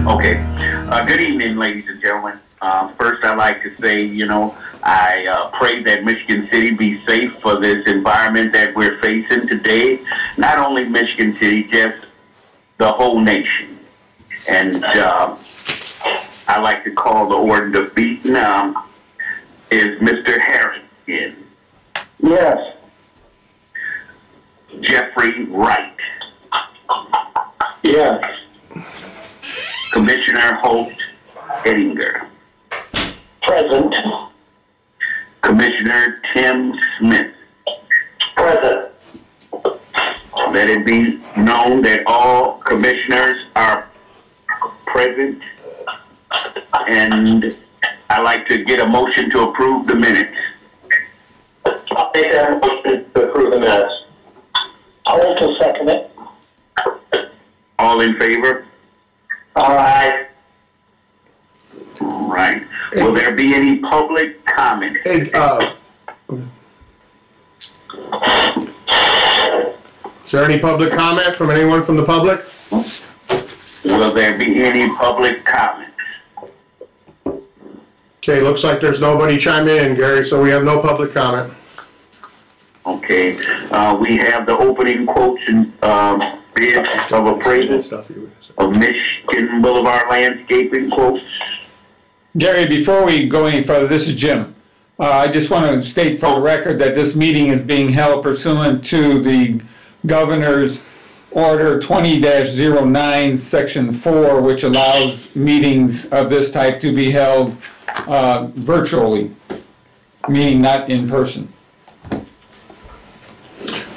Okay. Good evening, ladies and gentlemen. First, I'd like to say, I pray that Michigan City be safe for this environment that we're facing today. Not only Michigan City, just the whole nation. And I'd like to call the order of beating. Is Mr. Harris in? Yes. Jeffrey Wright? Yes. Commissioner Holt Ettinger? Present. Commissioner Tim Smith? Present. Let it be known that all commissioners are present, and I'd like to get a motion to approve the minutes. I'll make that motion to approve the minutes. I'll also second it. All in favor? All right. All right. Will there be any public comment? Hey, is there any public comment from anyone from the public? Will there be any public comment? Okay, looks like there's nobody chiming in, Gary, so we have no public comment. Okay. We have the opening quotes and bids of appraisal of Michigan Boulevard landscaping quotes. Gary, before we go any further, this is Jim. I just want to state for the record that this meeting is being held pursuant to the Governor's Order 20-09, Section 4, which allows meetings of this type to be held virtually, meaning not in person.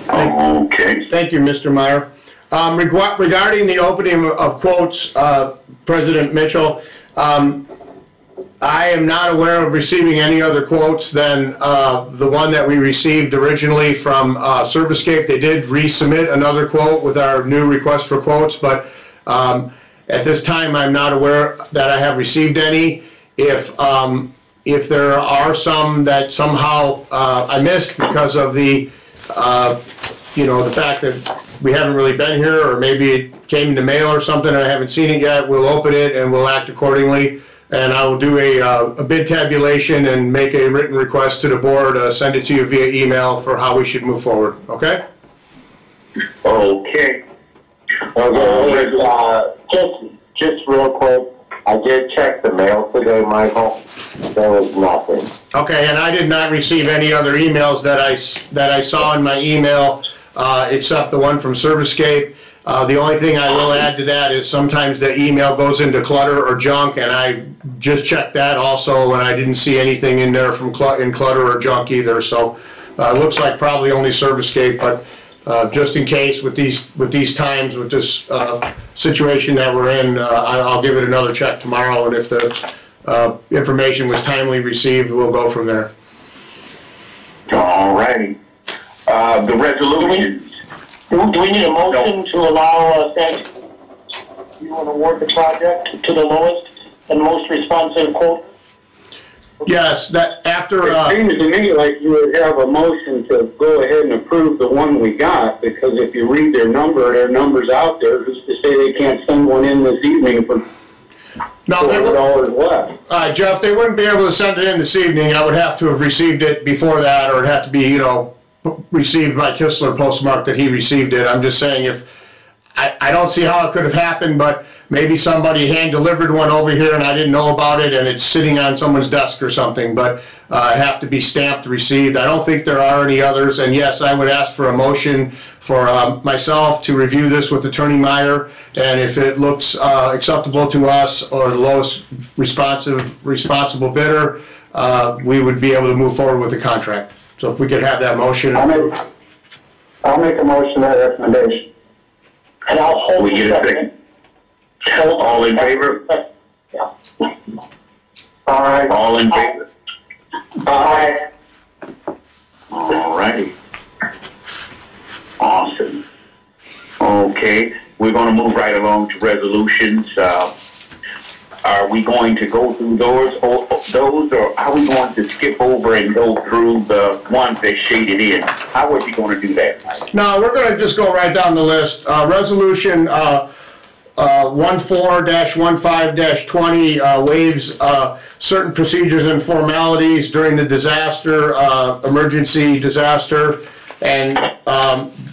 Okay. Thank you, Mr. Meyer. Regarding the opening of quotes, President Mitchell, I am not aware of receiving any other quotes than the one that we received originally from Servicescape. They did resubmit another quote with our new request for quotes, but at this time I'm not aware that I have received any. If there are some that somehow I missed because of the the fact that we haven't really been here, or maybe it came in the mail or something and I haven't seen it yet, we'll open it and we'll act accordingly. And I will do a bid tabulation and make a written request to the board, send it to you via email for how we should move forward, okay? Okay. Just real quick, I did check the mail today, Michael. There was nothing. Okay, and I did not receive any other emails that I saw in my email except the one from Servicescape. The only thing I will add to that is sometimes the email goes into clutter or junk, and I just checked that also, and I didn't see anything in there from clutter or junk either. So it looks like probably only Servicescape, but just in case with these times, with this situation that we're in, I'll give it another check tomorrow, and if the information was timely received, we'll go from there. All righty. The resolutions. Do we need a motion to allow that you want to award the project to the lowest and most responsive quote? Yes, that after. It seems to me like you would have a motion to go ahead and approve the one we got, because if you read their numbers out there, who's to say they can't send one in this evening for $400 less? Jeff, they wouldn't be able to send it in this evening. I would have to have received it before that, or it'd have to be, received by Kistler postmark that he received it. I'm just saying, if I don't see how it could have happened, but maybe somebody hand delivered one over here and I didn't know about it and it's sitting on someone's desk or something, but it have to be stamped received. I don't think there are any others, and yes, I would ask for a motion for myself to review this with Attorney Meyer, and if it looks acceptable to us or the lowest responsible bidder, we would be able to move forward with the contract. So if we could have that motion. I'll make a motion that recommendation. And I'll hold We get a second. All in favor? Yeah. All right. All in favor? Aye. All righty. Awesome. Okay, we're going to move right along to resolutions. Are we going to go through those, or are we going to skip over and go through the ones that shaded in? How are we going to do that? No, we're going to just go right down the list. Resolution 14-15-20 waives certain procedures and formalities during the disaster, emergency disaster, and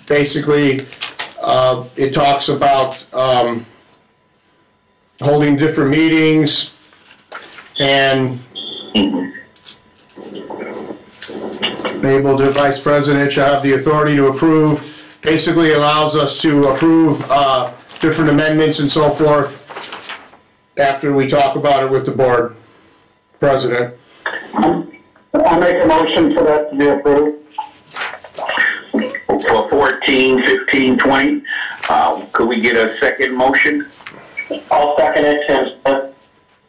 basically it talks about holding different meetings and the vice president shall have the authority to approve. Basically allows us to approve different amendments and so forth after we talk about it with the board president. I'll make a motion for that to be approved. For 14, 15, 20, could we get a second motion? I'll second it,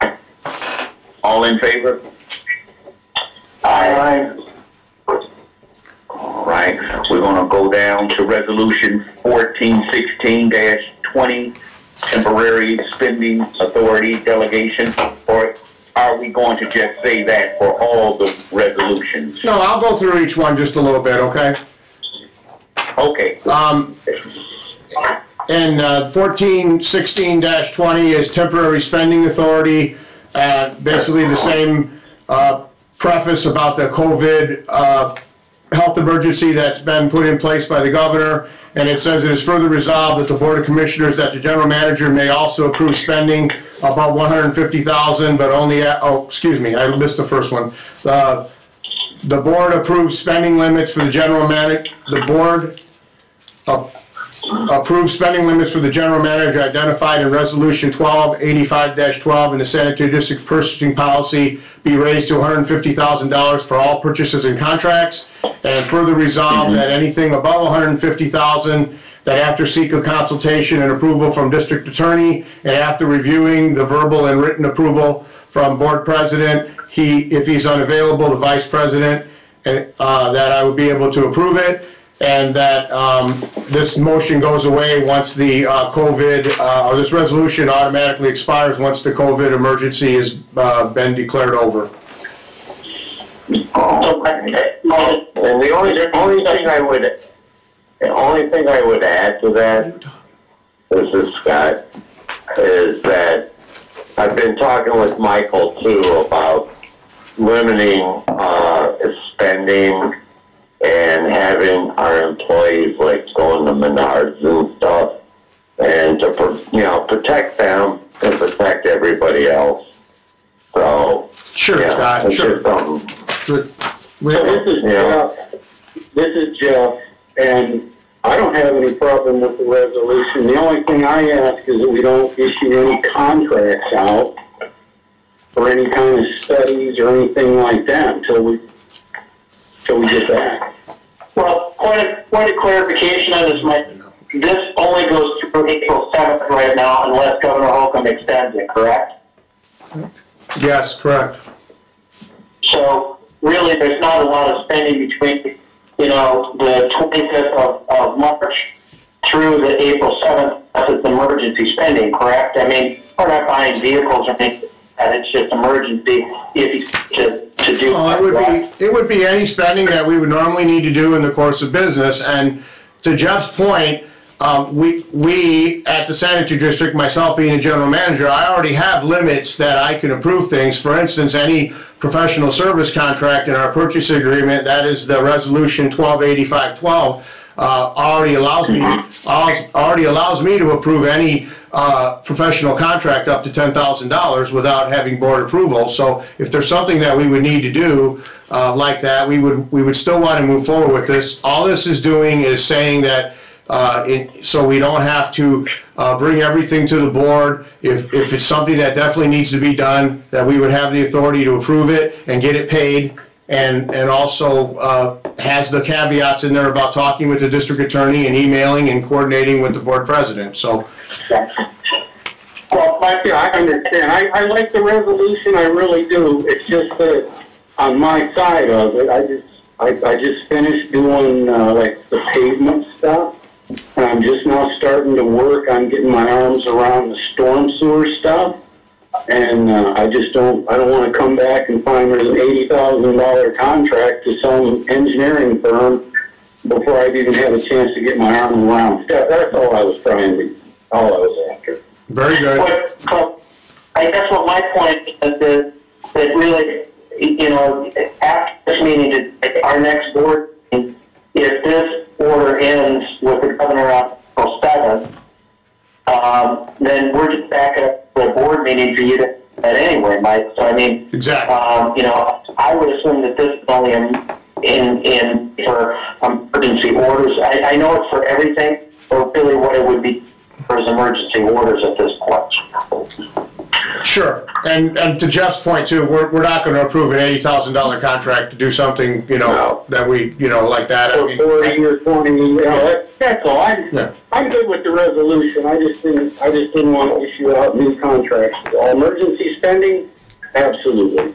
Tim. All in favor? Aye. All right, we're going to go down to resolution 1416-20, temporary spending authority delegation, or are we going to just say that for all the resolutions? No, I'll go through each one just a little bit, okay? Okay. And 1416-20 is temporary spending authority. Basically the same preface about the COVID health emergency that's been put in place by the governor. And it says it is further resolved that the Board of Commissioners, that the general manager may also approve spending above $150,000, but only at, oh, excuse me, I missed the first one. The board approves spending limits for the general manager. The board approves spending limits for the general manager identified in Resolution 1285-12 in the Sanitary District Purchasing Policy be raised to $150,000 for all purchases and contracts, and further resolve that anything above $150,000 that after seek a consultation and approval from district attorney and after reviewing the verbal and written approval from board president, if he's unavailable, the vice president, and that I would be able to approve it. And that this motion goes away once the COVID, or this resolution automatically expires once the COVID emergency has been declared over. And the only thing I would add to that, this is Scott, is that I've been talking with Michael too about limiting spending and having our employees like going to Menards and stuff, and to protect them and protect everybody else. So sure, Scott. Sure. So this is Jeff, and I don't have any problem with the resolution. The only thing I ask is that we don't issue any contracts out or any kind of studies or anything like that until we get that. Well, point of clarification on this, Mike. This only goes through April 7th right now unless Governor Holcomb extends it, correct? Yes, correct. So really there's not a lot of spending between, the 25th of March through the April 7th. That's emergency spending, correct? I mean, we're not buying vehicles or anything. It's just emergency if to do. Well, it would be any spending that we would normally need to do in the course of business. And to Jeff's point, we at the sanitary district, myself being a general manager, I already have limits that I can approve things. For instance, any professional service contract in our purchase agreement, that is the resolution 1285-12, already allows me to approve any professional contract up to $10,000 without having board approval. So if there's something that we would need to do like that, we would still want to move forward with this. All this is doing is saying that so we don't have to bring everything to the board. If it's something that definitely needs to be done, that we would have the authority to approve it and get it paid, and also has the caveats in there about talking with the district attorney and emailing and coordinating with the board president. So. Well, I understand. I like the resolution. I really do. It's just that on my side of it, I just finished doing like the pavement stuff. And I'm just now starting to work on getting my arms around the storm sewer stuff. And I don't want to come back and find there's an $80,000 contract to some engineering firm before I've even had a chance to get my arms around stuff. That's all I was after. Very good. But I guess what my point is that really, you know, after this meeting, our next board meeting, if this order ends with the governor on April 7th, then we're just back at the board meeting for you to that anyway, Mike. So I mean, Exactly. You know, I would assume that this is only in for emergency orders. I know it's for everything, but really what it would be for is emergency orders at this point. Sure. And to Jeff's point too, we're not going to approve an $80,000 contract to do something, you know, that we, you know, like that. I mean, 40 or 20, you know, that's all. I'm good with the resolution. I just didn't want to issue out new contracts. Emergency spending, absolutely.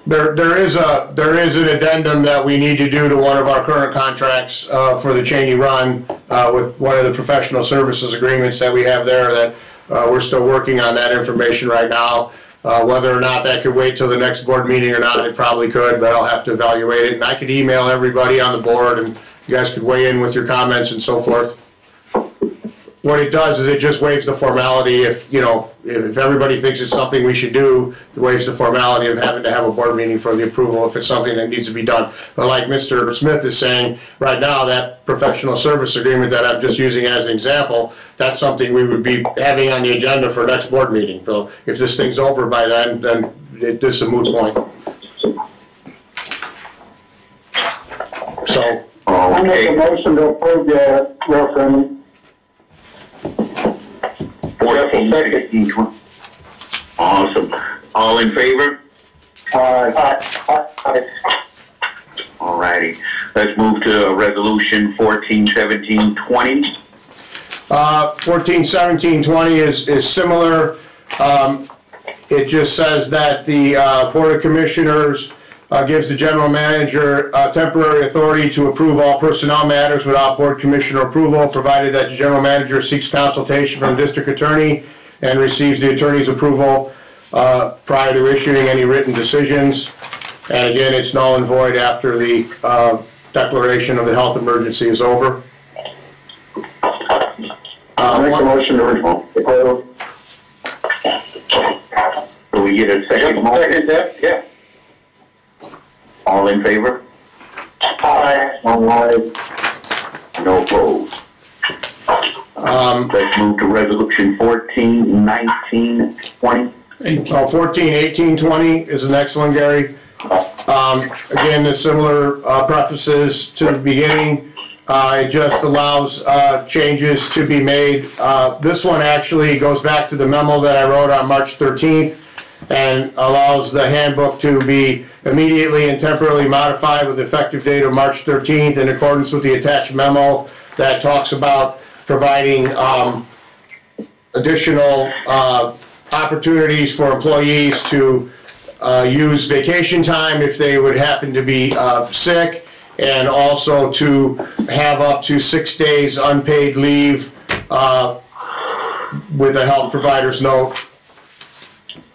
There is an addendum that we need to do to one of our current contracts for the Cheney Run with one of the professional services agreements that we have there that we're still working on that information right now. Whether or not that could wait till the next board meeting or not, it probably could, but I'll have to evaluate it. And I could email everybody on the board and you guys could weigh in with your comments and so forth. What it does is it just waives the formality if, you know, if everybody thinks it's something we should do, it waives the formality of having to have a board meeting for the approval if it's something that needs to be done. But like Mr. Smith is saying, right now, that professional service agreement that I'm just using as an example, that's something we would be having on the agenda for next board meeting. So if this thing's over by then this is a moot point. So. I make a motion to approve the referendum. 14, 16, 20. Awesome. All in favor? All righty. Let's move to resolution 14, 17, 20. 14, 17, 20 is similar. It just says that the Board of Commissioners gives the general manager temporary authority to approve all personnel matters without board commissioner approval, provided that the general manager seeks consultation from the district attorney and receives the attorney's approval prior to issuing any written decisions. And again, it's null and void after the declaration of the health emergency is over. Make a motion to approve. Do we get a second motion? Second that, yeah. All in favor? Aye. No opposed. Let's move to resolution 14, 19, 20. 14, 18, 20 is the next one, Gary. Again, the similar prefaces to the beginning. It just allows changes to be made. This one actually goes back to the memo that I wrote on March 13th and allows the handbook to be immediately and temporarily modified with the effective date of March 13th in accordance with the attached memo that talks about providing additional opportunities for employees to use vacation time if they would happen to be sick, and also to have up to 6 days unpaid leave with a health provider's note.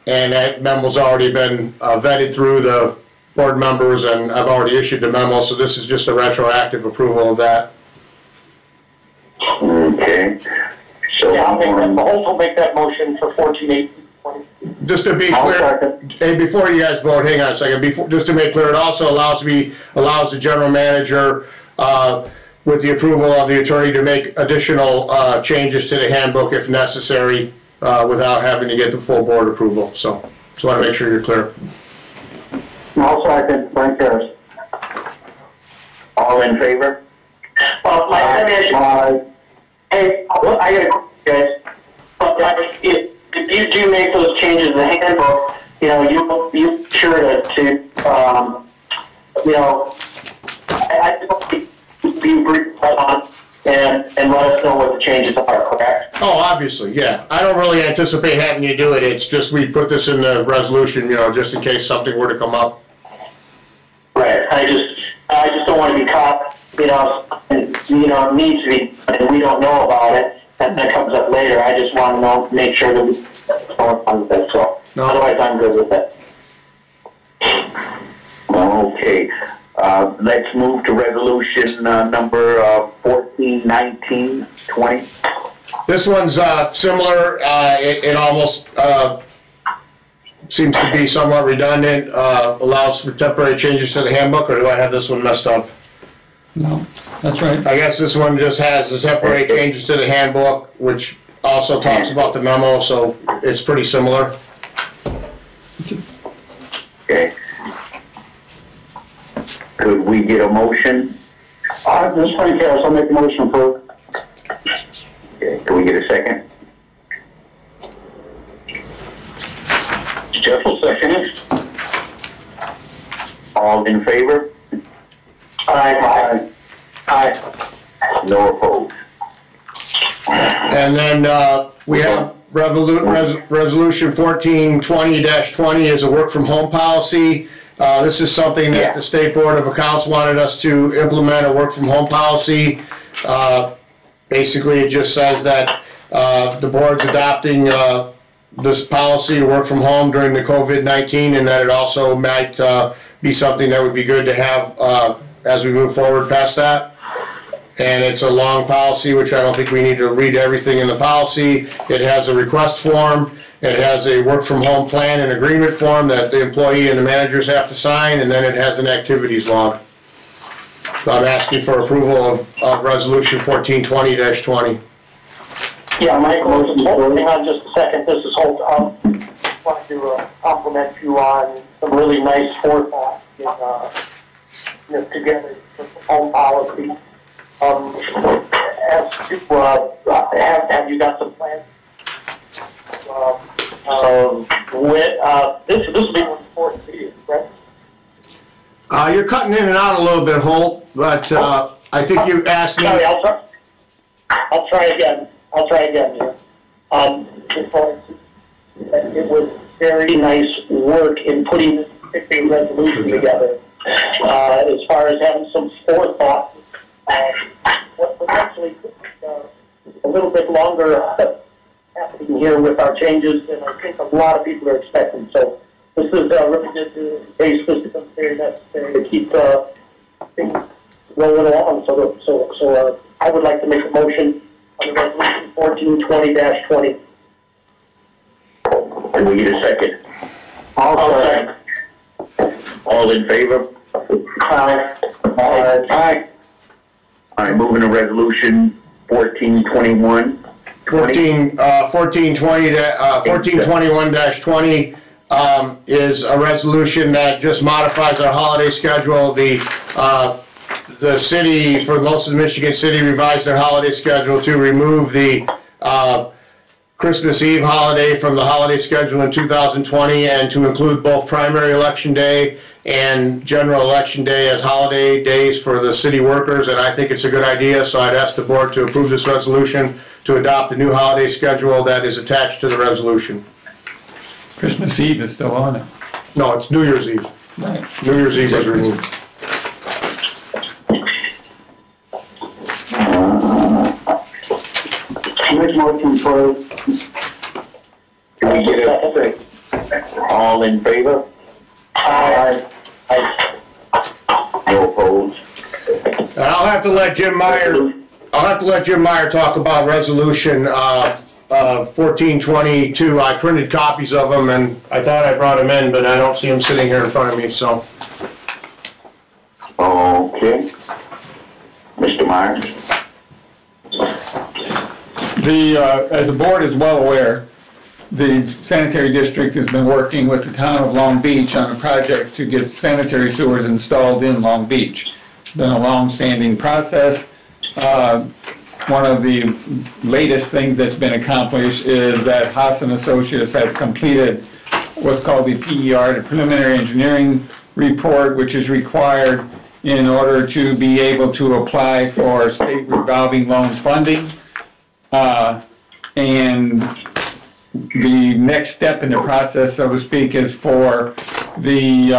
And that memo's already been vetted through the board members, and I've already issued the memo, so this is just a retroactive approval of that. Okay. So Yeah, I'll also make that motion for 14, 18, 20. Just to be clear, and before you guys vote, hang on a second. Just to make clear, it also allows the general manager, with the approval of the attorney, to make additional changes to the handbook if necessary, without having to get the full board approval. So, just want to make sure you're clear. I'll second, Frank Harris. all in favor? Well, my question, hey, I got a question, guys. If you do make those changes in the handbook, you know, you sure to you know, I be brief on and let us know what the changes are, correct? Oh, obviously, yeah. I don't really anticipate having you do it. It's just we put this in the resolution, you know, just in case something were to come up. Right. I just don't want to be caught, you know, and, you know, it needs to be, and we don't know about it, and that comes up later. I just want to know, make sure that we don't on with it. So no. Otherwise, I'm good with it. Okay. Let's move to resolution number 14, 19, 20. This one's similar. It almost seems to be somewhat redundant. Allows for temporary changes to the handbook, or do I have this one messed up? No, that's right. I guess this one just has the temporary changes to the handbook, which also talks about the memo, so it's pretty similar. Okay. Could we get a motion? This is Frank Harris, I'll make a motion for. Okay. Can we get a second? Jeff will second it. All in favor? Aye. No opposed. And then we have Resolution 1420-20 is a work from home policy. This is something that the State Board of Accounts wanted us to implement, a work from home policy. Basically, it just says that the board's adopting this policy to work from home during the COVID-19, and that it also might be something that would be good to have as we move forward past that. And it's a long policy, which I don't think we need to read everything in the policy. It has a request form. It has a work from home plan and agreement form that the employee and the managers have to sign, and then it has an activities log. So I'm asking for approval of Resolution 1420-20. Yeah, Michael, hang on just a second. This is Holt. I want to compliment you on some really nice forethought in together with the home policy. As to, have you got some plans? This will be one important meeting, right? You're cutting in and out a little bit, Holt, but I think you asked me. Sorry, I'll try again. Here. It was very nice work in putting this particular resolution together. As far as having some forethought, what actually took a little bit longer happening here with our changes than I think a lot of people are expecting. So this is really good to base this becomes very necessary to keep things rolling along. So I would like to make a motion on the resolution 1420-20. Can we get a second? I'll second. All in favor? Aye. All right, moving to resolution 1421. 1421-20 is a resolution that just modifies our holiday schedule. The city, for most of the Michigan City, revised their holiday schedule to remove the Christmas Eve holiday from the holiday schedule in 2020 and to include both primary election day and general election day as holiday days for the city workers, and I think it's a good idea, so I'd ask the board to approve this resolution to adopt the new holiday schedule that is attached to the resolution. Christmas Eve is still on it. No, it's New Year's Eve. Right. New Year's Eve was removed. Make motion for. Can we get a second? All in favor? Aye. No opposed. And I'll have to let Jim Meyer talk about resolution 1422. I printed copies of them and I thought I brought them in, but I don't see them sitting here in front of me, so. Okay. Mr. Myers? As the board is well aware, the sanitary district has been working with the town of Long Beach on a project to get sanitary sewers installed in Long Beach. It's been a long-standing process. One of the latest things that's been accomplished is that Haas & Associates has completed what's called the PER, the Preliminary Engineering Report, which is required in order to be able to apply for state revolving loan funding. And the next step in the process, so to speak, is for the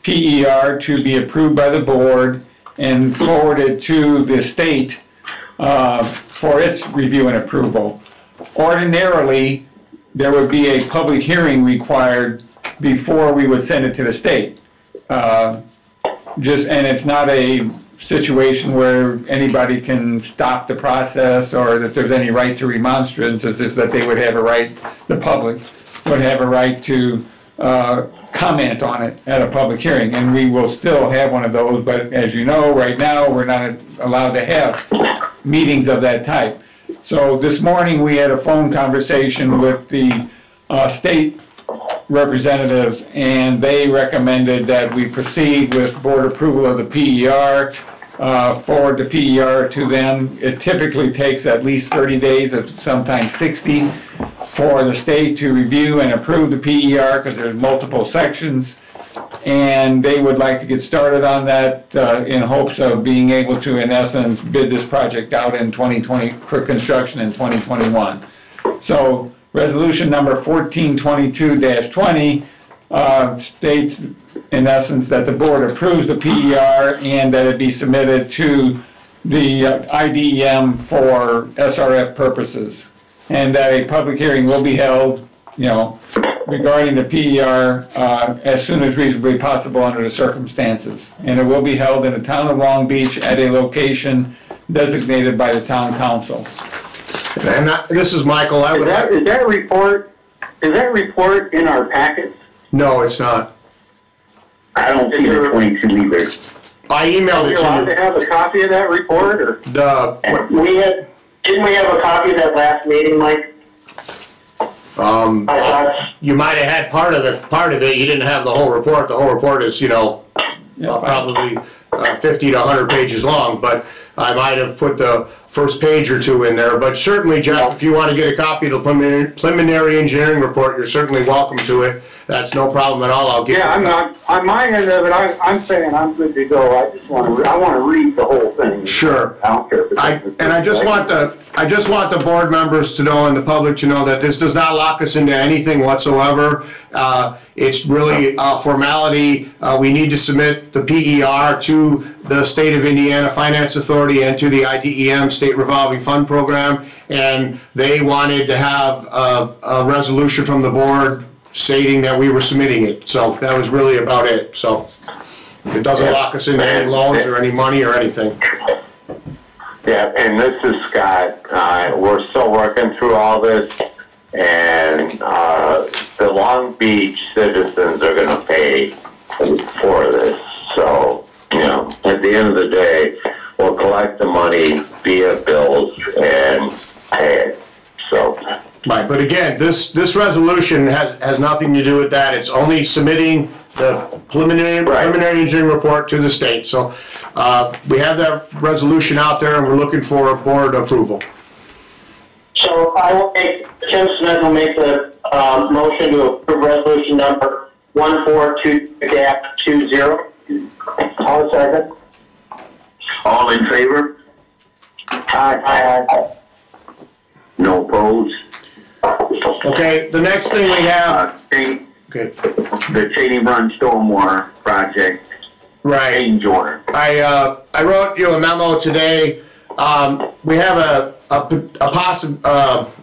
PER to be approved by the board and forwarded to the state for its review and approval. Ordinarily, there would be a public hearing required before we would send it to the state. And it's not a situation where anybody can stop the process or that there's any right to remonstrance, is that they would have a right, the public would have a right to comment on it at a public hearing. And we will still have one of those, but as you know, right now, we're not allowed to have meetings of that type. So this morning, we had a phone conversation with the state representatives, and they recommended that we proceed with board approval of the PER, forward the PER to them. It typically takes at least 30 days, sometimes 60, for the state to review and approve the PER because there's multiple sections. And they would like to get started on that in hopes of being able to, in essence, bid this project out in 2020 for construction in 2021. So resolution number 1422-20 states, in essence, that the board approves the PER and that it be submitted to the IDEM for SRF purposes, and that a public hearing will be held, regarding the PER as soon as reasonably possible under the circumstances. And it will be held in the town of Long Beach at a location designated by the town council. And this is Michael. Is that report in our packets? No, it's not. I don't see the 22 either. I emailed it to you. Are you allowed to have a copy of that report, or? Didn't we have a copy of that last meeting, Mike? You might have had part of it. You didn't have the whole report. The whole report is, probably 50 to 100 pages long, but I might have put the first page or two in there. But certainly, Jeff, if you want to get a copy of the preliminary engineering report, you're certainly welcome to it. That's no problem at all. I'll get. Yeah, I'm not on my end of it. I'm saying I'm good to go. I want to read the whole thing. Sure. I don't care. I just want the board members to know and the public to know that this does not lock us into anything whatsoever. It's really a formality. We need to submit the PER to the State of Indiana Finance Authority and to the IDEM State Revolving Fund Program, and they wanted to have a resolution from the board stating that we were submitting it. So that was really about it. So it doesn't lock us into any loans or any money or anything. Yeah, and this is Scott. We're still working through all this, and the Long Beach citizens are going to pay for this. So, at the end of the day, we'll collect the money via bills and pay it. So. Right, but again, this resolution has nothing to do with that. It's only submitting the preliminary engineering report to the state. So we have that resolution out there, and we're looking for board approval. So Tim Smith will make the motion to approve resolution number 142-20. I'll second. All in favor? Aye. No opposed? Okay, the next thing we have. The Cheney Run Stormwater Project. Right. Change order. I wrote you a memo today. We have an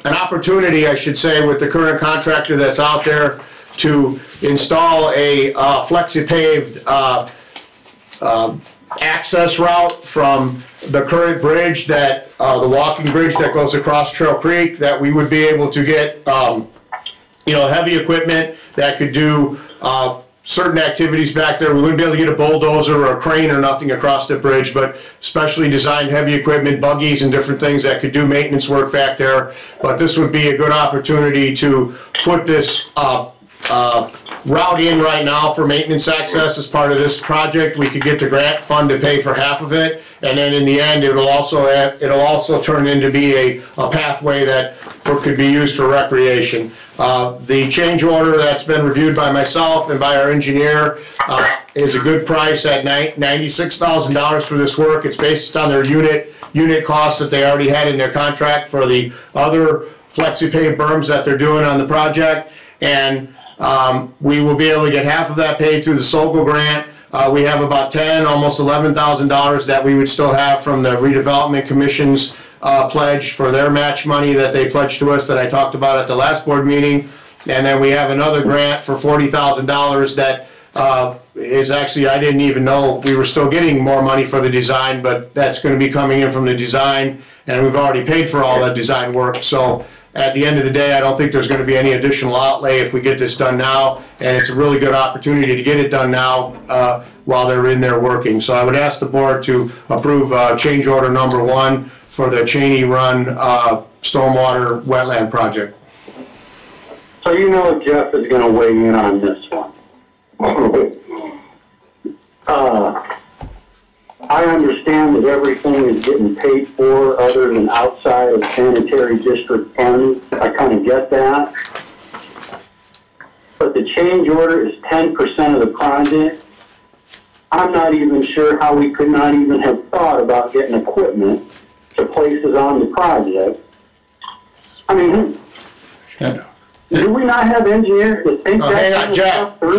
opportunity, I should say, with the current contractor that's out there to install a flexi-paved access route from the current bridge, that the walking bridge that goes across Trail Creek, that we would be able to get heavy equipment that could do certain activities back there. We wouldn't be able to get a bulldozer or a crane or nothing across the bridge, but specially designed heavy equipment, buggies and different things that could do maintenance work back there. But this would be a good opportunity to put this route in right now for maintenance access as part of this project. We could get the grant fund to pay for half of it, and then in the end it'll also turn into be a pathway that could be used for recreation. The change order that's been reviewed by myself and by our engineer is a good price at $96,000 for this work. It's based on their unit costs that they already had in their contract for the other flexi-paved berms that they're doing on the project, and we will be able to get half of that paid through the SOGO grant. We have about almost $11,000 that we would still have from the Redevelopment Commission's pledge for their match money that they pledged to us that I talked about at the last board meeting. And then we have another grant for $40,000 that is actually, I didn't even know we were still getting more money for the design, but that's going to be coming in from the design, and we've already paid for all that design work. So at the end of the day, I don't think there's going to be any additional outlay if we get this done now, and it's a really good opportunity to get it done now while they're in there working. So I would ask the board to approve change order number 1 for the Cheney Run stormwater wetland project. So you know Jeff is going to weigh in on this one. I understand that everything is getting paid for other than outside of sanitary district funds. I kind of get that. But the change order is 10% of the project. I'm not even sure how we could not even have thought about getting equipment to places on the project. I mean, do we not have engineers that think that kind of stuff through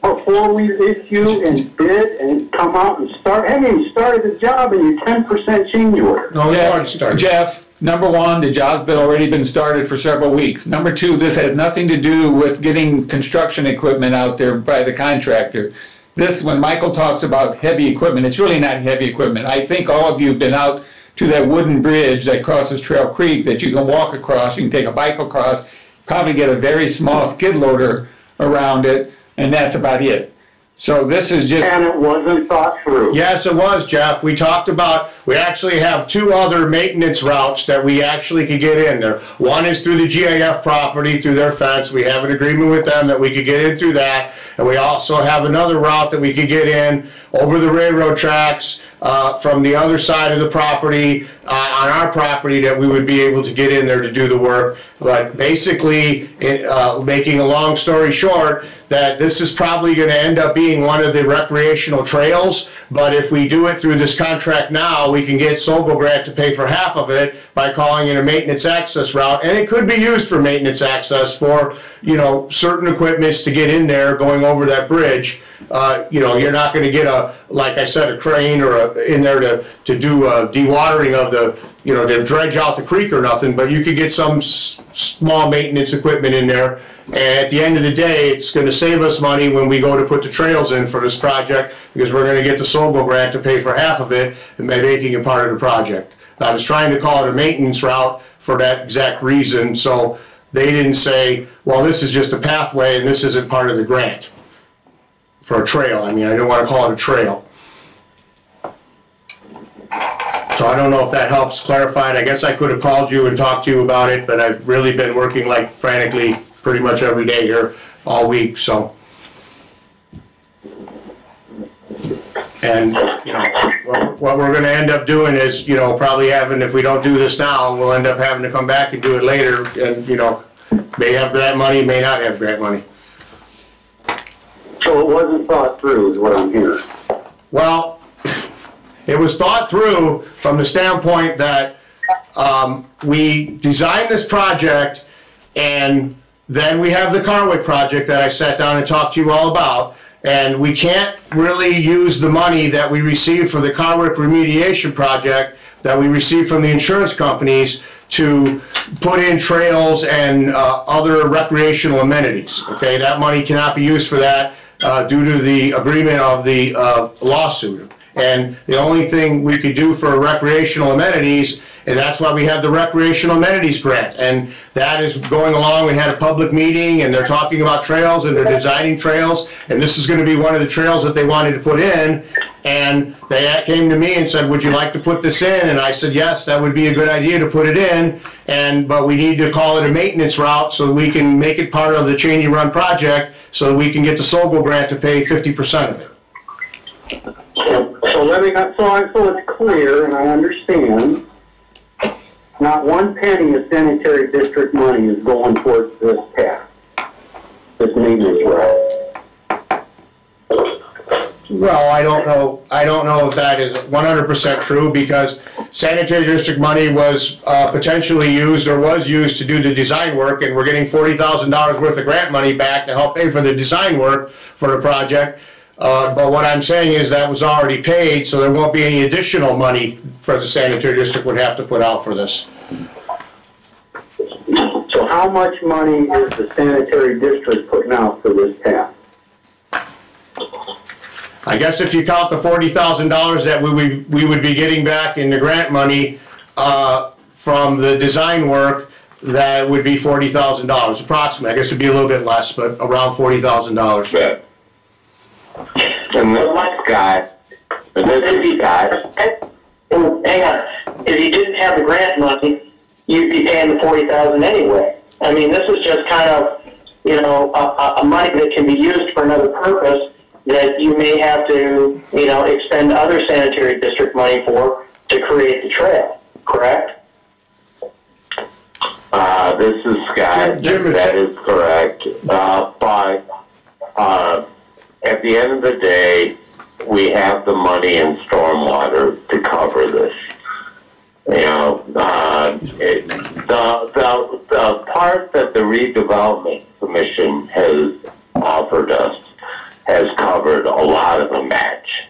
before we issue and bid and come out and start? I haven't even started the job and your 10% change order. No, Jeff, number 1, the job's already been started for several weeks. Number 2, this has nothing to do with getting construction equipment out there by the contractor. This, when Michael talks about heavy equipment, it's really not heavy equipment. I think all of you have been out to that wooden bridge that crosses Trail Creek that you can walk across, you can take a bike across, probably get a very small skid loader around it, and that's about it. So this is just... And it wasn't thought through. Yes, it was, Jeff. We talked about, we actually have 2 other maintenance routes that we actually could get in there. One is through the GIF property, through their fence. We have an agreement with them that we could get in through that. And we also have another route that we could get in over the railroad tracks from the other side of the property, on our property, that we would be able to get in there to do the work. But basically, making a long story short, that this is probably going to end up being one of the recreational trails, but if we do it through this contract now, we can get Sobel grant to pay for half of it by calling it a maintenance access route, and it could be used for maintenance access for, you know, certain equipments to get in there going over that bridge. You know, you're not going to get a, like I said, a crane or in there to do dewatering of the, you know, to dredge out the creek or nothing, but you could get some small maintenance equipment in there. And at the end of the day, it's going to save us money when we go to put the trails in for this project, because we're going to get the Sobel grant to pay for half of it and by making it part of the project. I was trying to call it a maintenance route for that exact reason, so they didn't say, well, this is just a pathway and this isn't part of the grant for a trail. I mean, I didn't want to call it a trail. So I don't know if that helps clarify it. I guess I could have called you and talked to you about it, but I've really been working like frantically pretty much every day here all week, so. And, you know, what we're going to end up doing is, you know, probably having, if we don't do this now, we'll end up having to come back and do it later, and, you know, may have grant money, may not have grant money. So it wasn't thought through is what I'm hearing. Well, it was thought through from the standpoint that we designed this project, and then we have the Carwick project that I sat down and talked to you all about, and we can't really use the money that we received for the Carwick remediation project that we received from the insurance companies to put in trails and other recreational amenities. Okay, that money cannot be used for that due to the agreement of the lawsuit. And the only thing we could do for recreational amenities, and that's why we have the recreational amenities grant, and that is going along. We had a public meeting and they're talking about trails and they're designing trails, and this is going to be one of the trails that they wanted to put in, and they came to me and said, would you like to put this in? And I said, yes, that would be a good idea to put it in, but we need to call it a maintenance route so we can make it part of the Cheney Run project so that we can get the Sobel grant to pay 50% of it. So let me, so it's clear and I understand, not one penny of sanitary district money is going towards this path, this maintenance route. Well, I don't know if that is 100% true, because sanitary district money was potentially used or was used to do the design work, and we're getting $40,000 worth of grant money back to help pay for the design work for the project. But what I'm saying is that was already paid, so there won't be any additional money for the sanitary district would have to put out for this. So how much money is the sanitary district putting out for this path? I guess if you count the $40,000 that we would be getting back in the grant money from the design work, that would be $40,000 approximately. I guess it'd be a little bit less, but around $40,000. Yeah. And this guy, hang on, if you didn't have the grant money, you'd be paying the $40,000 anyway. I mean, this is just kind of, you know, a money that can be used for another purpose that you may have to, you know, expend other sanitary district money for to create the trail, correct? This is Scott. Jim, that is correct. But at the end of the day, we have the money in stormwater to cover this. You know, the part that the redevelopment commission has offered us has covered a lot of the match.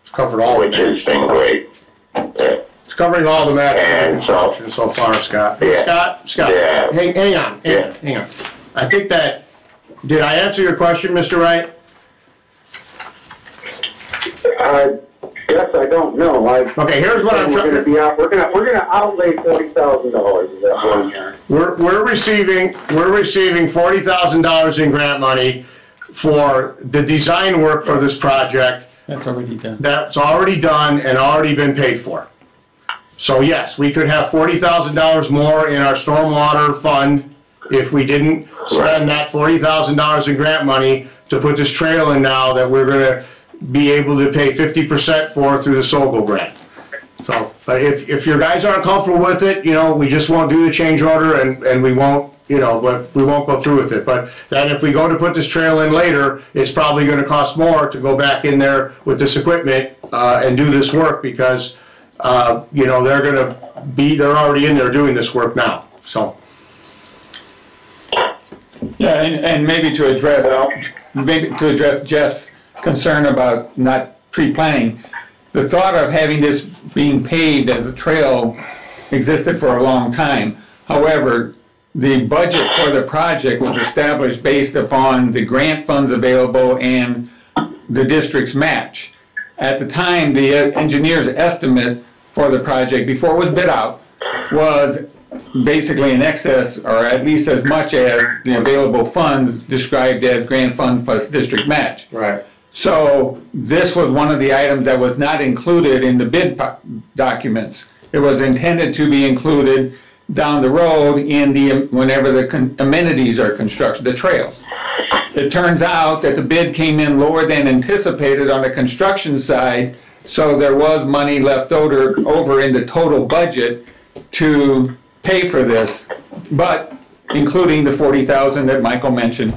It's covered all which the has been great. Yeah. It's covering all the match for the And construction so far, Scott. Yeah. Scott, Yeah. hang on. I think that, did I answer your question, Mr. Wright? Yes, I don't know. Okay, here's what I'm trying to. We're gonna outlay $40,000. Is that what I'm hearing? We're receiving $40,000 in grant money for the design work for this project. That's already done. That's already done and already been paid for. So yes, we could have $40,000 more in our stormwater fund if we didn't spend that $40,000 in grant money to put this trail in now that we're gonna be able to pay 50% for through the SOGO grant. So, but if your guys aren't comfortable with it, you know, we just won't do the change order and we won't, you know, we won't go through with it. But then if we go to put this trail in later, it's probably gonna cost more to go back in there with this equipment and do this work because, you know, they're already in there doing this work now, so. Yeah, and maybe to address Jeff's concern about not pre-planning, the thought of having this being paved as a trail existed for a long time. However, the budget for the project was established based upon the grant funds available and the district's match. At the time, the engineer's estimate for the project, before it was bid out, was basically in excess, or at least as much as the available funds described as grant funds plus district match. Right. So this was one of the items that was not included in the bid documents. It was intended to be included down the road in whenever the amenities are constructed, the trails. It turns out that the bid came in lower than anticipated on the construction side, so there was money left over in the total budget to pay for this, but including the $40,000 that Michael mentioned,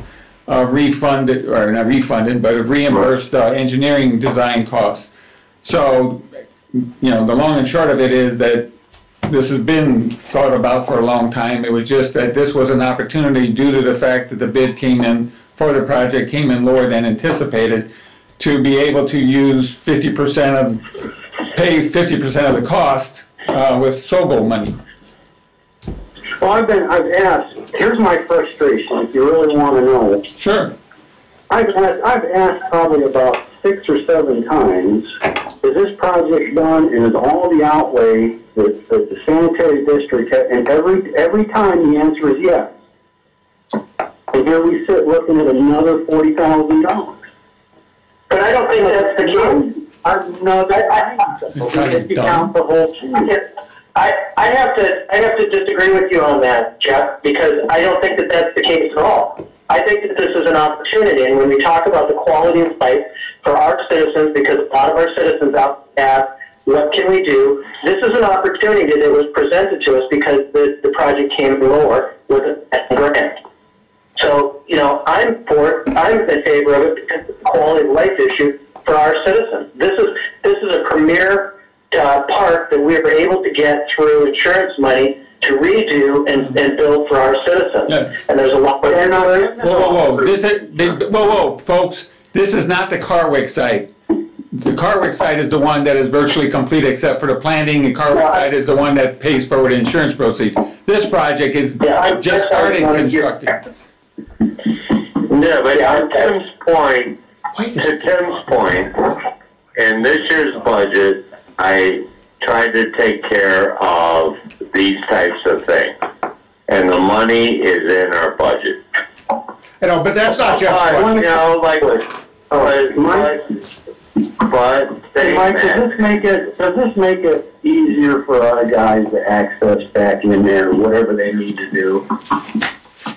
refunded, or not refunded, but reimbursed engineering design costs. So, you know, the long and short of it is that this has been thought about for a long time. It was just that this was an opportunity due to the fact that the bid came in for the project came in lower than anticipated to be able to use pay 50% of the cost with SOGO money. Well, I've asked, here's my frustration, if you really want to know. Sure. I've asked probably about 6 or 7 times, is this project done, and is all the outlay that the sanitary district had, and every time the answer is yes. And here we sit looking at another $40,000. But I don't think that's the case. No, if you count the whole thing. I have to disagree with you on that, Jeff, because I don't think that that's the case at all. I think that this is an opportunity, and when we talk about the quality of life for our citizens, because a lot of our citizens ask, what can we do? This is an opportunity that was presented to us because the project came lower with a grant. So, you know, I'm in favor of it because it's a quality of life issue for our citizens. This is a premier park that we were able to get through insurance money to redo and build for our citizens. Yeah. And there's a lot of Whoa, folks, this is not the Carwick site. The Carwick site is the one that is virtually complete except for the planting. The Carwick site is the one that pays for the insurance proceeds. This project is just starting constructing. Yeah, but on Tim's point, to Tim's point, in this year's budget, I tried to take care of these types of things. And the money is in our budget. You know, but that's not Jeff's question. You know, like, but Hey, Mike, does this make it easier for our guys to access back in there, whatever they need to do?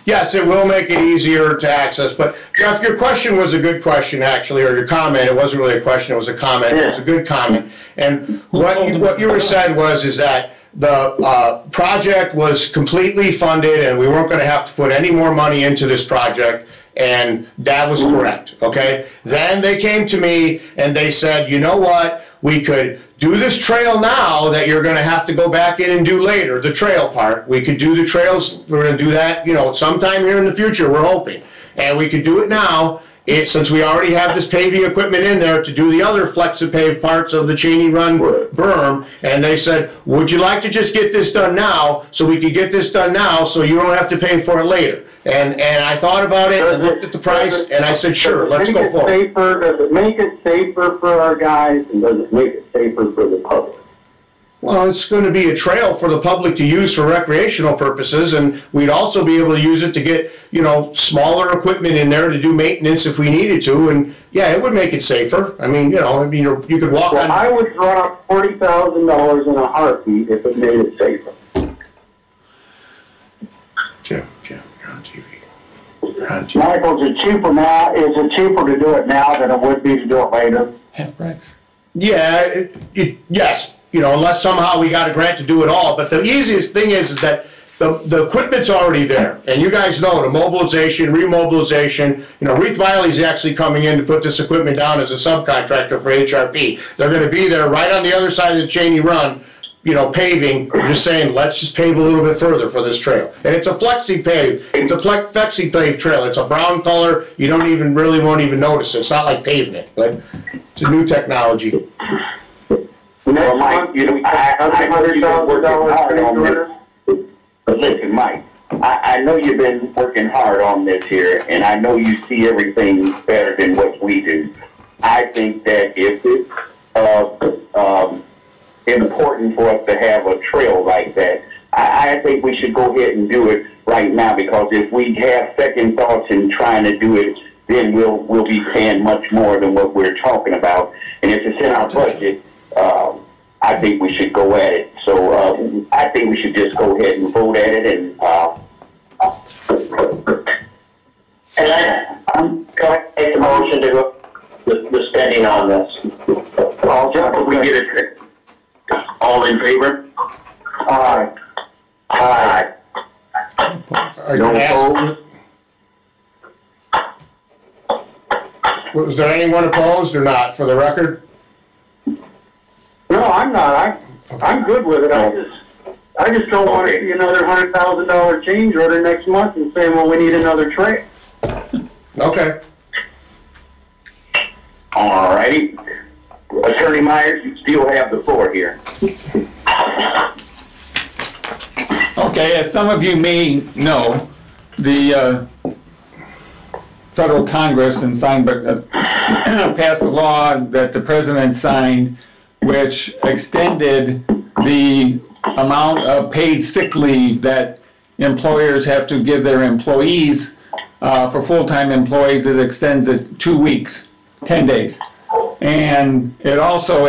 Yes, it will make it easier to access, but Jeff, your question was a good question, actually, or your comment. It wasn't really a question, it was a comment. It was a good comment. And what you said is that the project was completely funded and we weren't going to have to put any more money into this project, and that was correct, okay? Then they came to me and they said, you know what, we could do this trail now that you're going to have to go back in and do later, the trail part. We could do the trails, we're going to do that, you know, sometime here in the future, we're hoping. And we could do it now, since we already have this paving equipment in there to do the other flex-a-pave parts of the Cheney Run berm. And they said, would you like to just get this done now, so we could get this done now so you don't have to pay for it later? And I thought about it and looked at the price, and I said, sure, let's go for it. Does it make it safer for our guys, and does it make it safer for the public? Well, it's going to be a trail for the public to use for recreational purposes, and we'd also be able to use it to get, you know, smaller equipment in there to do maintenance if we needed to, and yeah, it would make it safer. I mean, you know, you could walk on. I would drop $40,000 in a heartbeat if it made it safer. Jim, you're on TV. You're on TV. Michael, is it cheaper to do it now than it would be to do it later? Yeah, right. Yeah, yes. You know, unless somehow we got a grant to do it all. But the easiest thing is that the equipment's already there. And you guys know the mobilization, remobilization. You know, Reith Riley's actually coming in to put this equipment down as a subcontractor for HRP. They're going to be there right on the other side of the Cheney Run, you know, paving. We're just saying, let's just pave a little bit further for this trail. And it's a flexi pave. It's a flexi pave trail. It's a brown color. You don't even won't even notice it. It's not like pavement, but it's a new technology. Well, Mike, you know, I know you've been working hard on this. But listen, Mike, I know you've been working hard on this here, and I know you see everything better than what we do. I think that if it's important for us to have a trail like that, I think we should go ahead and do it right now, because if we have second thoughts in trying to do it, then we'll be paying much more than what we're talking about. And if it's in our budget, I think we should go at it. So I think we should just go ahead and vote at it. And I'm going to make the motion to go the spending on this. we get it. All in favor? Aye. Aye. No opposed? Was there anyone opposed or not, for the record? No, I'm not. I'm good with it. I just don't want to see another $100,000 change order next month and say, well, we need another trail. Okay. All righty. Attorney Myers, you still have the floor here. Okay, as some of you may know, the federal Congress and passed a law that the president signed, which extended the amount of paid sick leave that employers have to give their employees. For full-time employees, it extends it 2 weeks, 10 days. And it also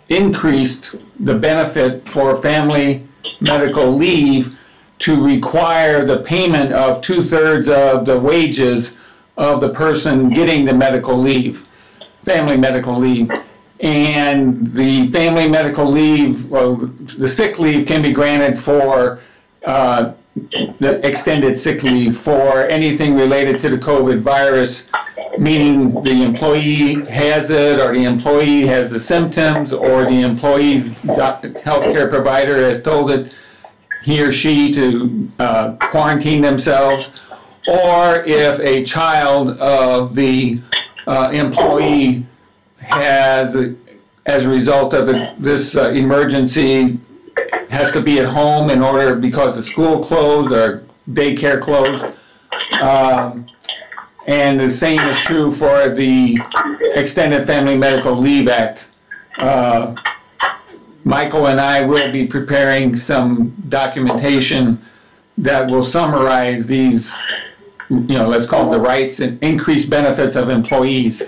increased the benefit for family medical leave to require the payment of 2/3 of the wages of the person getting the medical leave, family medical leave. And the family medical leave, well, the sick leave can be granted for the extended sick leave for anything related to the COVID virus, meaning the employee has it, or the employee has the symptoms, or the employee's healthcare provider has told it, he or she, to quarantine themselves, or if a child of the employee has, as a result of this emergency, has to be at home in order because the school closed or daycare closed. And the same is true for the Extended Family Medical Leave Act. Michael and I will be preparing some documentation that will summarize these, let's call them the rights and increased benefits of employees.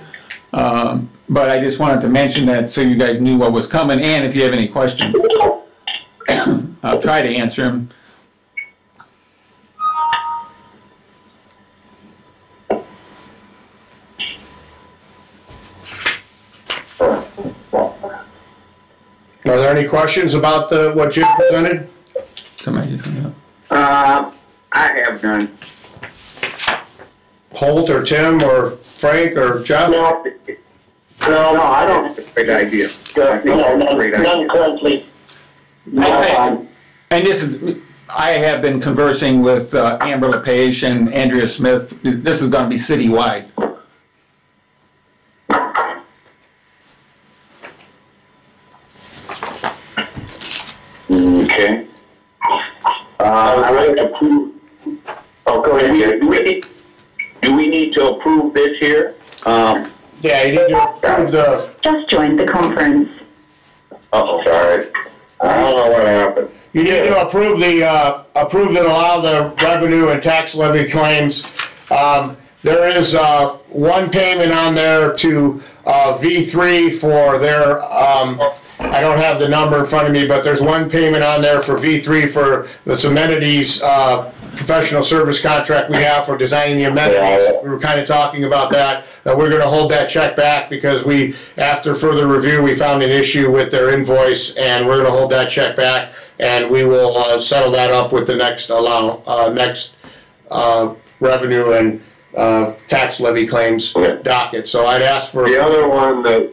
But I just wanted to mention that so you guys knew what was coming, and if you have any questions, I'll try to answer them. Are there any questions about what Jim presented? I have none. Holt or Tim or Frank or Jeff? No, I don't. Great idea. None currently. And this is, I have been conversing with Amber LePage and Andrea Smith. This is going to be citywide. Okay. I like to approve. Oh, go ahead. Do we need to approve this here? Yeah, you need to approve the... Just joined the conference. Oh, sorry. I don't know what happened. You need to approve approve and allow the revenue and tax levy claims. There is one payment on there to V3 for their, I don't have the number in front of me, but there's one payment on there for V3 for the amenities professional service contract we have for designing the amenities. We were kind of talking about that. We're going to hold that check back because after further review, we found an issue with their invoice, and we're going to hold that check back, and we will settle that up with the next revenue and tax levy claims docket. So I'd ask for the other one that's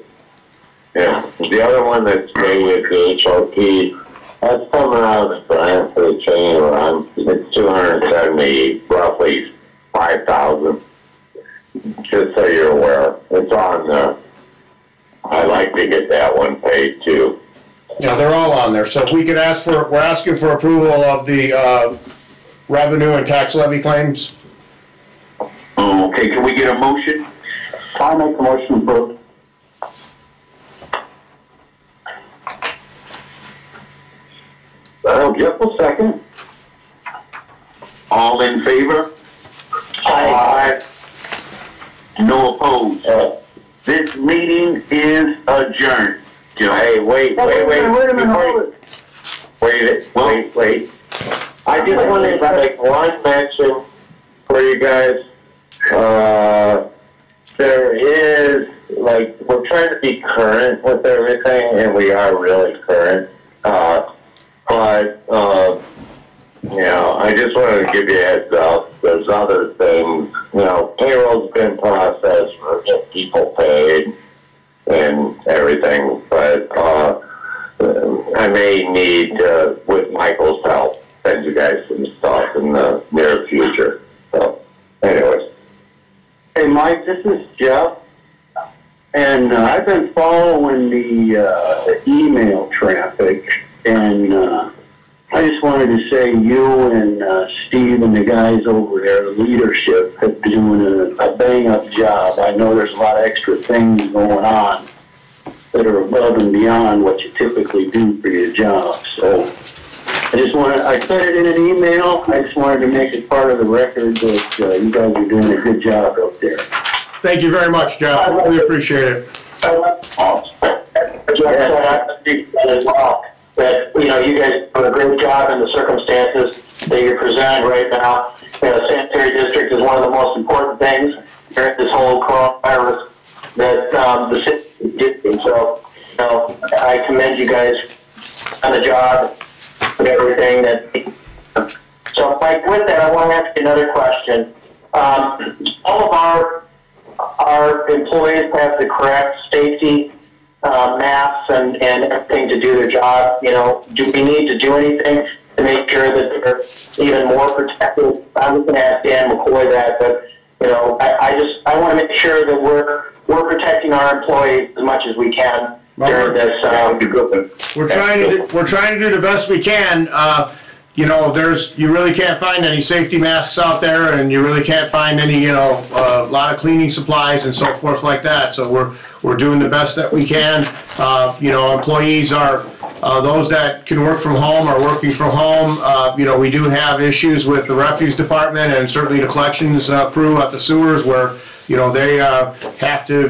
made with the HRP. That's coming out of the grant for the training run. It's 270, roughly 5,000. Just so you're aware, it's on there. I'd like to get that one paid too. Yeah, they're all on there. So if we could we're asking for approval of the revenue and tax levy claims. Okay, can we get a motion? I'll make the motion approved. Jeff will second. All in favor? Aye. No opposed. This meeting is adjourned. Hey, wait a minute. Wait. I just wanted to make one mention for you guys. There is, we're trying to be current with everything, and we are really current. I just wanted to give you a heads up. There's other things. Payroll's been processed, we're getting people paid and everything, but I may need, with Michael's help, send you guys some stuff in the near future. So, anyways. Hey, Mike, this is Jeff, and I've been following the email traffic, and I just wanted to say you and Steve and the guys over there, the leadership, have been doing a bang-up job. I know there's a lot of extra things going on that are above and beyond what you typically do for your job. So I said it in an email. I just wanted to make it part of the record that you guys are doing a good job up there. Thank you very much, Jeff. We appreciate it. As well, that you guys are doing a great job in the circumstances that you're presented right now. Sanitary district is one of the most important things during this whole coronavirus that the city is doing. So, I commend you guys on the job and everything that. So, Mike, with that, I want to ask you another question. All of our employees have the correct safety masks and everything to do their job. Do we need to do anything to make sure that they're even more protected? I was going to ask Dan McCoy that, but I want to make sure that we're protecting our employees as much as we can during this. We're trying to do the best we can. you really can't find any safety masks out there, and you really can't find any, a lot of cleaning supplies and so forth like that. So we're doing the best that we can. Employees are, those that can work from home are working from home. We do have issues with the refuse department and certainly the collections crew at the sewers where, they have to,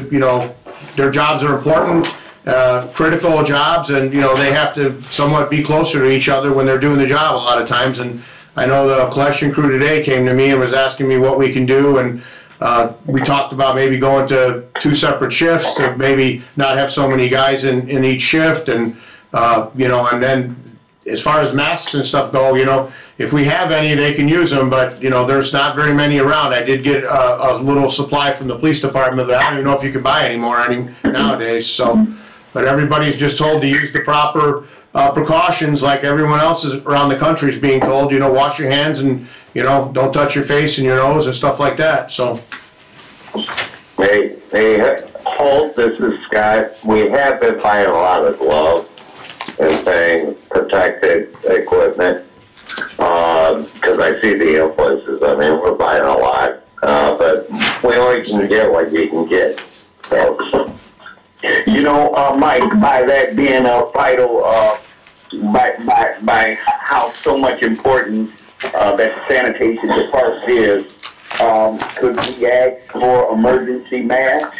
their jobs are important. Critical jobs, and they have to somewhat be closer to each other when they're doing the job a lot of times. And I know the collection crew today came to me and was asking me what we can do, and we talked about maybe going to 2 separate shifts to maybe not have so many guys in each shift, and and then as far as masks and stuff go, if we have any, they can use them, but there's not very many around. I did get a little supply from the police department, but I don't even know if you can buy any more nowadays. So. But everybody's just told to use the proper precautions like everyone else around the country is being told, wash your hands and, don't touch your face and your nose and stuff like that, so. Hey, Holt, this is Scott. We have been buying a lot of gloves and things, protective equipment, because I see the invoices. I mean, we're buying a lot, but we only can get what you can get, so. Mike, by that being a vital, by how so much important that the sanitation department is, could we ask for emergency masks?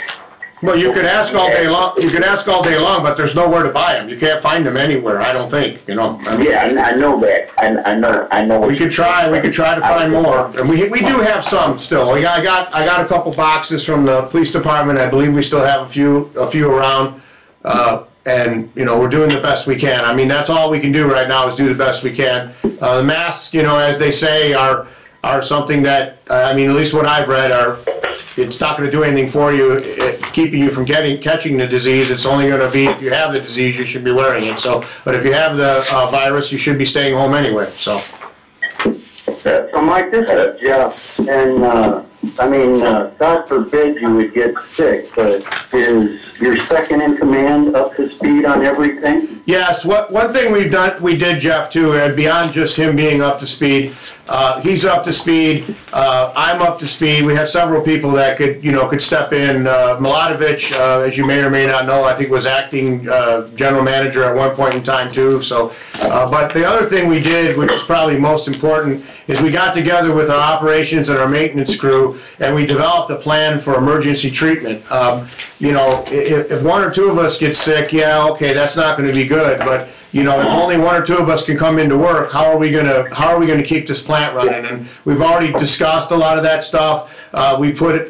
Well, you can ask all day long. You can ask all day long, but there's nowhere to buy them. You can't find them anywhere. I don't think. Yeah, I know that. I know. We could try. We could try to find more, and we do have some still. I got a couple boxes from the police department. I believe we still have a few around, and we're doing the best we can. I mean, that's all we can do right now is do the best we can. The masks, as they say, are something that at least what I've read it's not going to do anything for you, keeping you from catching the disease. It's only going to be if you have the disease, you should be wearing it. So, but if you have the virus, you should be staying home anyway. So, Mike, this is Jeff, and God forbid you would get sick, but is your second in command up to speed on everything? Yes. One thing we did, Jeff, too, and beyond just him being up to speed. He's up to speed. I'm up to speed. We have several people that could step in. Miladovich, as you may or may not know, I think was acting general manager at one point in time too. So, but the other thing we did, which is probably most important, is we got together with our operations and our maintenance crew, and we developed a plan for emergency treatment. If one or two of us get sick, okay, that's not going to be good, but. If only one or two of us can come into work, how are we gonna keep this plant running? And we've already discussed a lot of that stuff. We put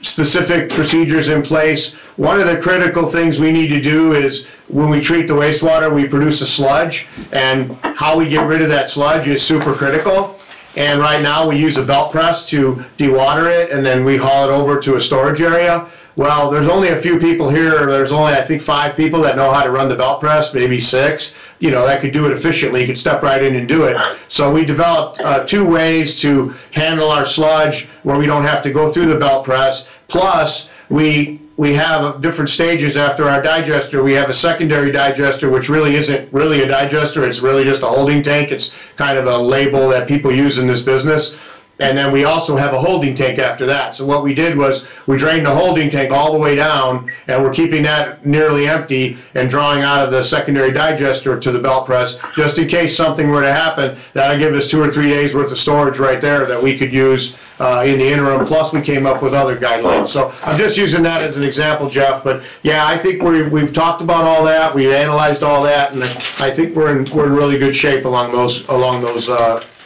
specific procedures in place. One of the critical things we need to do is when we treat the wastewater, we produce a sludge, and how we get rid of that sludge is super critical. And right now we use a belt press to dewater it, and then we haul it over to a storage area. Well, there's only a few people here. There's only, I think, 5 people that know how to run the belt press, maybe 6, that could do it efficiently. You could step right in and do it. So we developed 2 ways to handle our sludge where we don't have to go through the belt press. Plus, we have different stages after our digester. We have a secondary digester, which really isn't really a digester. It's really just a holding tank. It's kind of a label that people use in this business. And then we also have a holding tank after that. So what we did was we drained the holding tank all the way down, and we're keeping that nearly empty and drawing out of the secondary digester to the belt press, just in case something were to happen. That'll give us 2 or 3 days worth of storage right there that we could use in the interim. Plus we came up with other guidelines. So I'm just using that as an example, Jeff. But yeah, I think we've talked about all that. We've analyzed all that, and I think we're in really good shape along those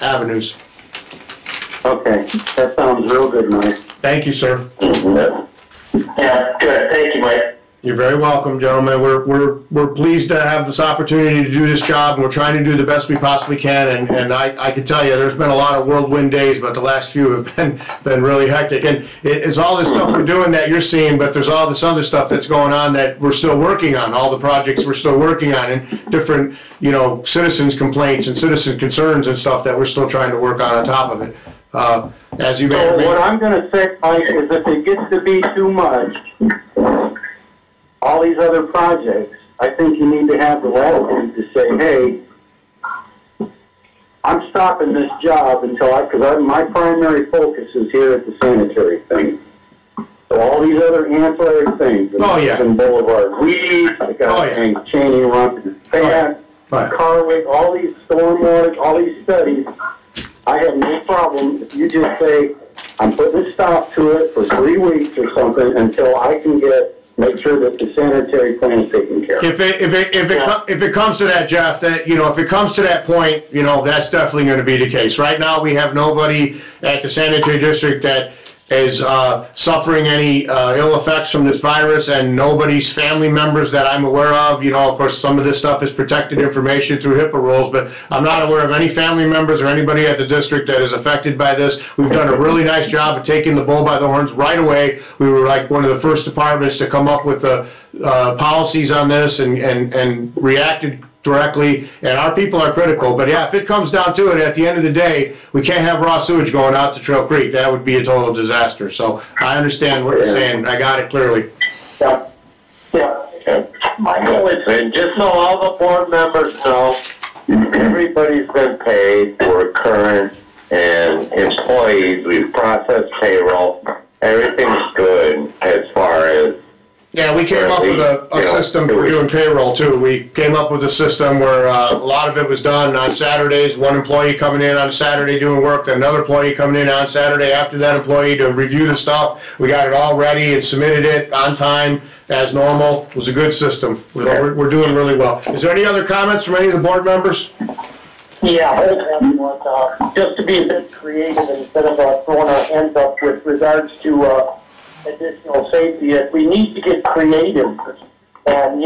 avenues. Okay, that sounds real good, Mike. Thank you, sir. Yeah, good. Thank you, Mike. You're very welcome, gentlemen. We're pleased to have this opportunity to do this job, and we're trying to do the best we possibly can. And I can tell you, there's been a lot of whirlwind days, but the last few have been really hectic. And it's all this stuff we're doing that you're seeing, but there's all this other stuff that's going on that we're still working on. All the projects we're still working on, and different citizens' complaints and citizen concerns and stuff that we're still trying to work on top of it. As you may So what I'm going to say, Mike, is if it gets to be too much, all these other projects, I think you need to have the latitude to say, hey, I'm stopping this job until because my primary focus is here at the sanitary thing. So all these other ancillary things, and Boulevard Weeds, I got Cheney Run, Carwick, all these stormwater, all these studies, I have no problem if you just say, I'm putting a stop to it for 3 weeks or something until I can make sure that the sanitary plan is taken care of. If it comes to that, Jeff, that, if it comes to that point, that's definitely going to be the case. Right now, we have nobody at the sanitary district that is suffering any ill effects from this virus, and nobody's family members that I'm aware of. Of course, some of this stuff is protected information through HIPAA rules, but I'm not aware of any family members or anybody at the district that is affected by this. We've done a really nice job of taking the bull by the horns right away. We were like one of the first departments to come up with the policies on this and reacted directly, and our people are critical. But yeah, if it comes down to it, at the end of the day, we can't have raw sewage going out to Trail Creek. That would be a total disaster. So I understand what you're saying. I got it clearly. Yeah. Michael, and just so all the board members know, everybody's been paid. We're current and employees. We've processed payroll. Everything's good as far as. Yeah, we came up with a system for doing payroll too. We came up with a system where a lot of it was done on Saturdays, one employee coming in on Saturday doing work, then another employee coming in on Saturday after that employee to review the stuff. We got it all ready and submitted it on time as normal. It was a good system. We're doing really well. Is there any other comments from any of the board members? Yeah, just to be a bit creative instead of throwing our hands up with regards to additional safety, if we need to get creative and,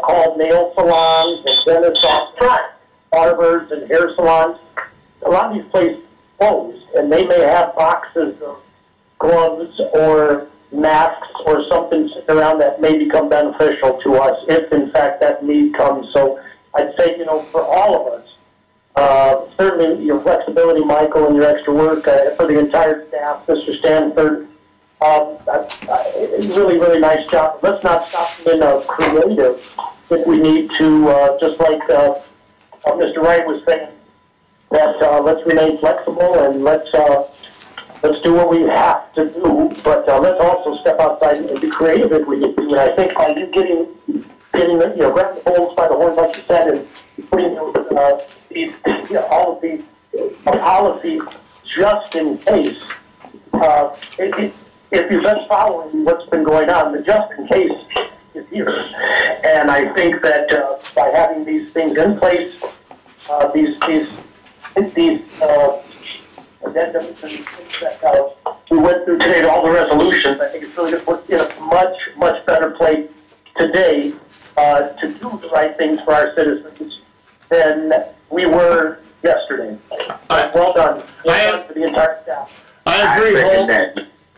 call nail salons and dentist barbers and hair salons, a lot of these places closed, and they may have boxes of gloves or masks or something sitting around that may become beneficial to us if, in fact, that need comes. So I'd say, for all of us, certainly your flexibility, Michael, and your extra work for the entire staff, Mr. Stanford, really, really nice job. Let's not stop being creative if we need to, just like Mr. Wright was saying, that let's remain flexible and let's do what we have to do, but let's also step outside and be creative if we need to. And I think by you getting grabbing the bulls by the horns, like you said, and putting all of these policies just in case, if you've been following what's been going on, the just in case is here. And I think that by having these things in place, these addendums and things that we went through today, all the resolutions, I think it's really going to put in a much, much better place today to do the right things for our citizens than we were yesterday. Well done. Well done for the entire staff. I agree.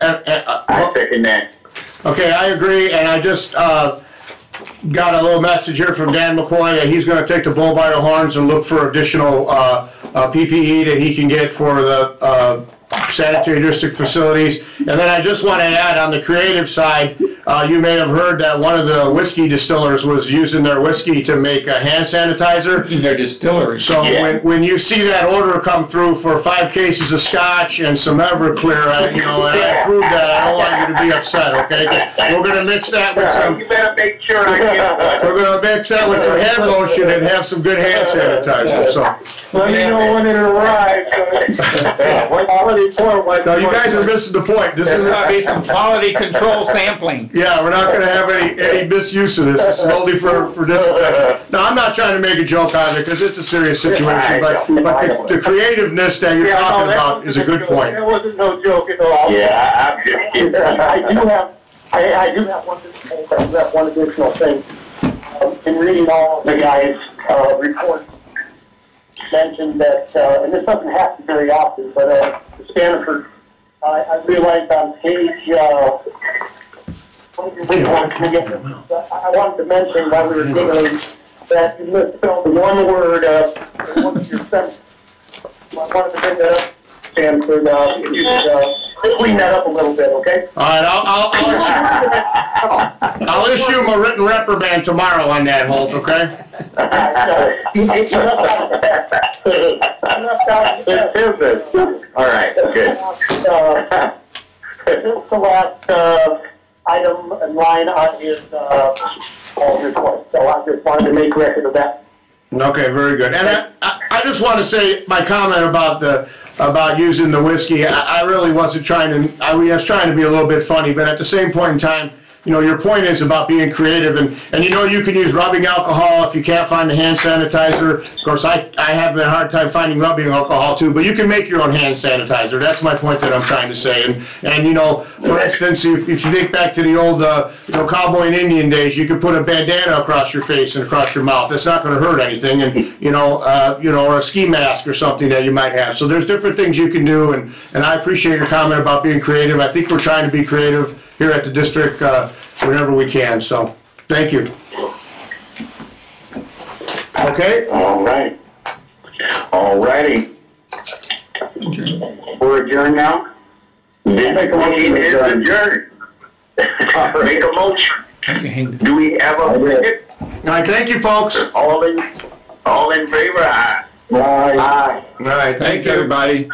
I second that. Okay, I agree, and I just got a little message here from Dan McCoy. He's going to take the bull by the horns and look for additional PPE that he can get for the sanitary district facilities. And then I just want to add, on the creative side, you may have heard that one of the whiskey distillers was using their whiskey to make a hand sanitizer. In their distillery. So when you see that order come through for 5 cases of scotch and some Everclear, and I approve that, I don't want you to be upset, okay? We're going to mix that with some... You better make sure I get one. We're going to mix that with some hand lotion and have some good hand sanitizer, so... Well, when it arrives. No, you guys are missing the point. This There's isn't... going to be some quality control sampling. Yeah, we're not going to have any misuse of this. This is only for disinfection. No, I'm not trying to make a joke out of it because it's a serious situation, but the creativeness that you're talking about is a good point. It wasn't no joke at all. Yeah, I'm just kidding. I do have one additional thing. In reading all of the guys' reports, mentioned that, and this doesn't happen very often, but Stanford, I realized on page, I wanted to mention while we were giggling that you misspelled one word in one of your sentences. I wanted to bring that up. Sam, could you clean that up a little bit, okay? All right, I'll issue him a written reprimand tomorrow on that, Holt, okay? It's business. All right, good. This is the last item and line on his report, so I just wanted to make record of that. Okay, very good. And I just want to say my comment about using the whiskey. I really wasn't trying to. I was trying to be a little bit funny, but at the same point in time, you know, your point is about being creative, and you know, you can use rubbing alcohol if you can't find the hand sanitizer. Of course, I have a hard time finding rubbing alcohol too, but you can make your own hand sanitizer. That's my point that I'm trying to say. And you know, for instance, if you think back to the old cowboy and Indian days, you could put a bandana across your face and across your mouth. That's not going to hurt anything, and or a ski mask or something that you might have. So there's different things you can do, and I appreciate your comment about being creative. I think we're trying to be creative here at the district whenever we can, so thank you. Okay? All right. All righty. We're adjourned now? This meeting is adjourned. Make a motion. Do we have a second? All right, thank you, folks. All in favor? Aye. All right. Thanks, everybody.